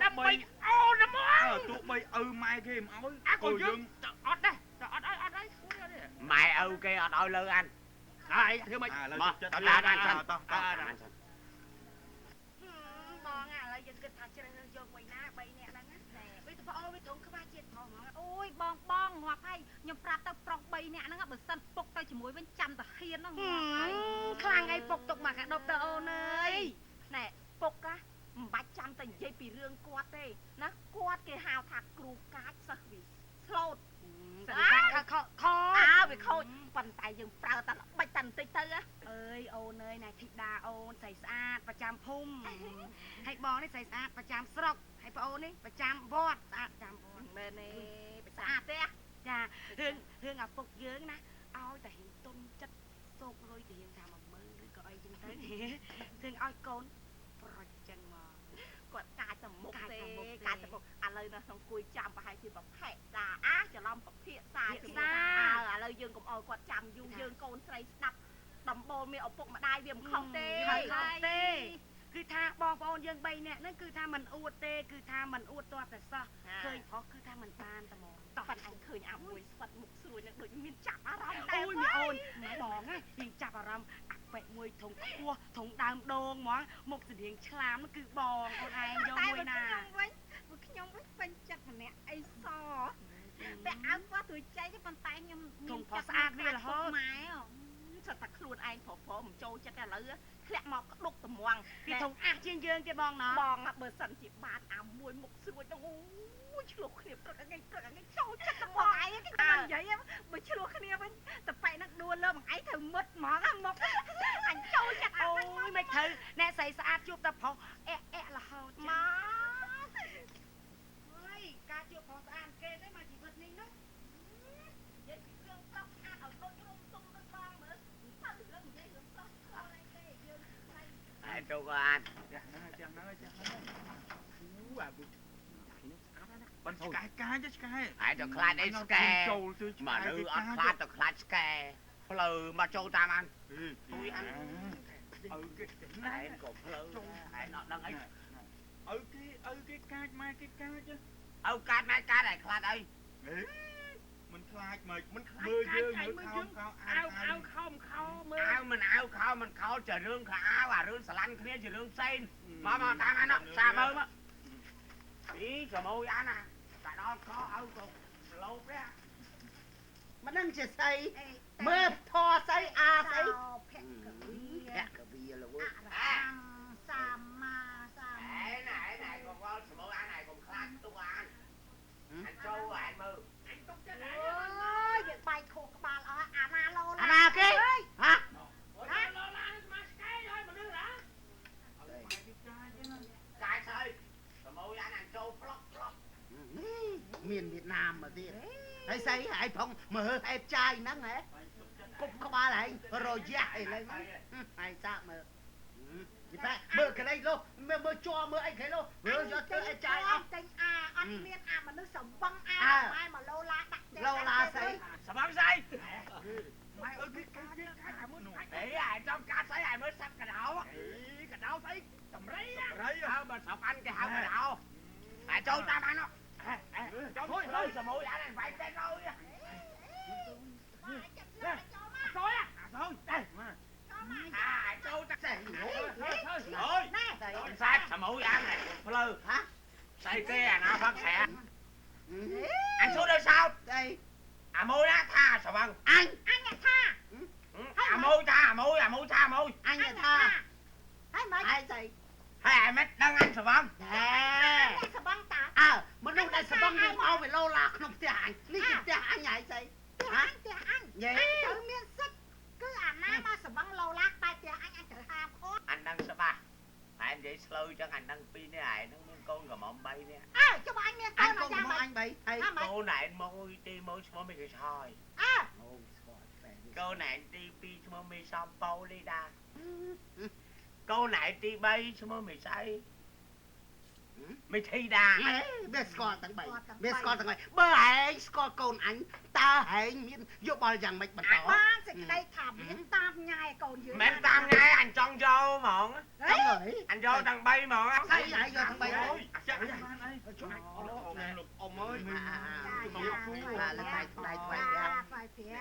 ដើម្បីអូនហ្មងទោះបីឪម៉ែគេមិនអោយ ក៏យើងអត់ដែរអត់អីស្រួលទេ ម៉ែឪគេអត់ឲ្យលើអាន ហើយធ្វើម៉េច មកតើអានសិនតោះអានសិន បងឥឡូវយើងគិតថាជ្រើសរើសយកមួយណា3នាក់ហ្នឹងណាវាទៅប្អូនវាធំក្បាលជាតិផងអូយបងងាប់ហើយខ្ញុំប្រាប់ទៅប្រុស3នាក់ហ្នឹងបើសិនពុកទៅជាមួយវិញចាំតាហ៊ានហ្នឹងហើយខ្លាំងអីពុកទុកមកកាដប់ទៅអូនអើយណែពុកណាមិនបាច់ចាំតែនិយាយពីរឿងគាត់ទេណាគាត់គេហៅថាគ្រូកាចសិស្សវាស្លូតខវាខូចប៉ុន្តែយើងប្រើតែល្បិចតែបន្តិចទៅអើយអូនអើយណែធីតាអូនស្រីស្អាតប្រចាំភូមិហើយបងនេះស្រីស្អាតប្រចាំស្រុកហើយប្អូននេះប្រចាំវត្តស្អាតប្រចាំវត្តមែនទេស្អាតទេចារឿងឪពុកយើងណាឲ្យតែហ៊ានទុនចិត្តសោកលុយទៅរៀងថា10000ឬក៏អីចឹងទៅរឿងឲ្យកូនប្រចចឹងមកគាត់កាចទៅមុខទេកាចទៅមុខឥឡូវនៅក្នុងគួយចាំប្រហែលជាប្រភេទតាច្រឡំប្រភេទសាជាមួយឥឡូវយើងកុំអោយគាត់ចាំយូរយើងកូនស្រីស្ដាប់ដំបូលមានឪពុកម្ដាយវាមិនខុសទេគឺថាបងប្អូនយើង3នាក់ហ្នឹងគឺថាមិនអួតទេគឺថាមិនអួតទាត់តែសោះឃើញប្រុសគឺថាមិនបានតែហ្មងតោះប៉ិនអញឃើញអាមួយស្វិតមុខស្រួយហ្នឹងដូចមានចាប់អារម្មណ៍ដែរអូយមីអូនបងហ្នឹងយើងចាប់អារម្មណ៍អាប៉ែកមួយធំខ្ពស់ធំដើមដូងហ្មងមុខស្តៀងឆ្លាមហ្នឹងគឺបងអូនឯងយកមួយណាខ្ញុំវិញពេញចិត្តម្នាក់អីសតែអើពណ៌ទួយចៃប៉ុន្តែខ្ញុំមានចិត្តស្អាតវារហូតម៉ែសិតតែខ្លួនឯងប្រុសមិនចូលចិត្តឥឡូវធ្លាក់មកក្ដុកត្មងពីធំអះជាងយើងទៀតបងណាបងបើសិនជាបានអាមួយមុខស្រួយហ្នឹងអូយឆ្លោះគ្នាព្រឹកថ្ងៃចូលចិត្តត្មងឯងគេមិននិយាយបើឆ្លោះគ្នាវិញតប៉ែហ្នឹងដួលលើបងឯងត្រូវមុតហ្មងមុខអញចូលចិត្តអូយមិនត្រូវអ្នកស្រីស្អាតជួបតែប្រុសអែរហូតមកអើយការជួបប្រុសស្អាតគេទេមកជីវិតនេះណានិយាយពីរឿងប្រុសស្អាតឲ្យដូចរុំទុំដូចបងមើលទៅរឿងនិយាយរឿងប្រុសស្អាតអីទេយើងស្រីហើយទៅក៏អាន ចាំហ្នឹងអូអាបុនេះស្អាតណាប៉ុន្តែឆ្កែកាចឆ្កែ ហើយទៅខ្លាចអីស្កែមកលើអត់ខ្លាចទៅខ្លាចស្កែផ្លូវមកចូលតាមអានអូយអានឪគេណែក៏ផ្លូវហើយអត់ដឹងអីឪគេកាចម៉ែគេកាចឪកាចម៉ែកាចហើយខ្លាចអី មិនខ្លាចមិនមើលយើងមើលខោខោមើល អាវមិនអាវខោមិនខោជារឿងខោអាវអារឿងស្រឡាញ់គ្នាជារឿងផ្សេងមកតាមអានសាមើលមកអីសមោយអានណាតែដល់ខោឪក៏លោបទេមិនដឹងជាស្អីមើលធေါ်ស្អីអាស្អីភក្កវីលោកសម្មាសម្មាណែកុំវល់សមោយអានណែកុំខ្លាចទុកអានអញចូលអានមើលអញទុកចិត្តអានអូយយើងបាយខួរក្បាលអស់អាណាឡូឡាអាណាគេហ៎ឡូឡាមកស្កែហើយមនុស្សហ៎កាយស្អីសមោយអានអញចូលប្លុកមានវៀតណាមមកទៀតហើយស្អីហើយផងមើលអេបចាយហ្នឹងហ៎គប់ក្បាលហើយរយៈអីឡើងហើយសាក់មើលយីប៉មើលកន្លែងលោមើលជាប់មើលអីគេលោមើលយកទៅអេចាយអស់ចេញអត់មានអាមនុស្សសម្បឹងម៉ែមកឡូឡាដាក់ឡូឡាស្អីសម្បឹងស្អីម៉ែគេកាចមុនអីអាយចំកាត់ស្អីអាយមើលសាប់កដោកដោស្អីតម្រៃហើបើស្រុកអានគេហៅកដោអាយចូលតាមអានចូលទៅសមោយអានវាយតែទៅចូលចូលអាចូលតាសេអូយណែសាច់សមោយអានផ្លូវហ៎ស្អីគេអាណាផឹកស្រាអញចូលដល់សោតអីអាមួយណាថាស្វឹងអញថាអាមួយថាអាមួយអញថាហើយមិនហើយស្អីហើយអាមិនដឹងអញស្វឹងហេស្បឹងតាមនុស្សដែលស្បឹងយើងមកវាឡូឡាក្នុងផ្ទះអញនេះគឺផ្ទះអញហើយស្អីផ្ទះអញត្រូវមានសិទ្ធគឺអាណាមកស្បឹងឡូឡាតែផ្ទះអញត្រូវហាមខត់អញដឹងច្បាស់ហើយនិយាយស្លូវចឹងអញដឹង2នេះហើយនឹងមានកូនកំមុំ3នេះចុះអញមានកូនអញ្ចឹងអញ3ហើយកូនណែនមួយទី1ឈ្មោះមីកឆយអូស្គាល់កូនណែនទី2ឈ្មោះមីសំប៉ូលីដាកូនណែនទី3ឈ្មោះមីស្អីមីធីតាវាស្គាល់ទាំង3វាស្គាល់ទាំង3បើឯងស្គាល់កូនអញតើឯងមានយោបល់យ៉ាងម៉េចបន្តបានសេចក្តីថាមានតាមញ៉ាយកូនយើងមិនតាមញ៉ាយអញចង់យកហ្មងអញយកទាំង3ហ្មងស្អីយកទាំង3អូយចាក់អី chút ông ơi à, mình à, à, chụp à, phú là tay tay quay ra phải phía